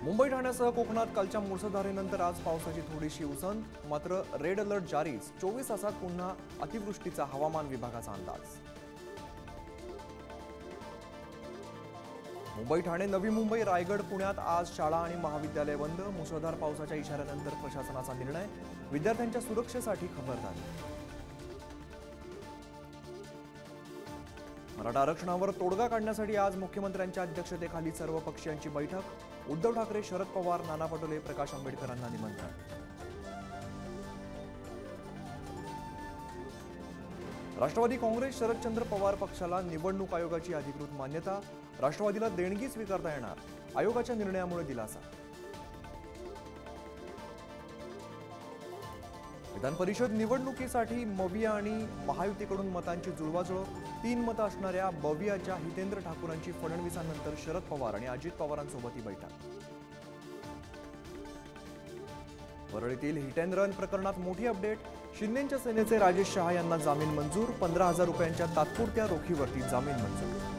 मुंबई ठाण्यासह कोकणात कालच्या मुसळधारेनंतर आज पावसाची थोडीशी उसंत, मात्र रेड अलर्ट जारीच। 24 तासात पुन्हा अतिवृष्टीचा हवामान विभागाचा अंदाज। मुंबई ठाणे नवी मुंबई रायगड पुण्यात आज शाळा आणि महाविद्यालय बंद। मुसळधार पावसाच्या इशाऱ्यानंतर प्रशासनाचा निर्णय, विद्यार्थ्यांच्या सुरक्षेसाठी खबरदारी। मराठा आरक्षणावर तोडगा काढण्यासाठी आज मुख्यमंत्र्यांच्या अध्यक्षतेखाली सर्व पक्षीयांची बैठक। उद्धव ठाकरे, शरद पवार, नाना पटोले, प्रकाश आंबेडकरांना निमंत्रण। राष्ट्रवादी काँग्रेस शरदचंद्र पवार पक्षाला निवडणूक आयोगाची अधिकृत मान्यता। राष्ट्रवादीला देणगी स्वीकारता येणार, आयोगाच्या निर्णयामुळे दिलासा। विधान परिषद निवडणुकीसाठी बविया आणि महायुतीकडून मतांची जुळवाजुळव। 3 मतं असणाऱ्या बवियाच्या हितेंद्र ठाकूरांची फडणवीसांनंतर शरद पवार आणि अजित पवारांसोबत ही बैठक। वरळीतील हिट अँड रन प्रकरणात मोठी अपडेट, शिंदेच्या सेनेचे राजेश शहा यांना जामीन मंजूर। 15,000 रुपयांच्या तात्पुरत्या रोखीवरती जामीन मंजूर।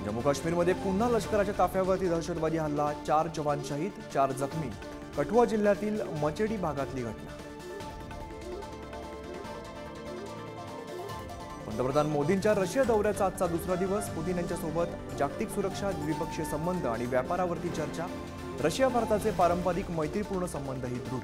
जम्मू काश्मीरमध्ये पुन्हा लष्कराच्या ताफ्यावरती दहशतवादी हल्ला, 4 जवान शहीद, 4 जखमी। कठुआ जिल्ह्यातील मचेडी भागातली घटना। पंतप्रधान मोदींच्या रशिया दौऱ्याचा आजचा दुसरा दिवस। पुतीन यांच्यासोबत जागतिक सुरक्षा, द्विपक्षीय संबंध आणि व्यापारावरती चर्चा। रशिया भारताचे पारंपरिक मैत्रीपूर्ण संबंधही दृढ।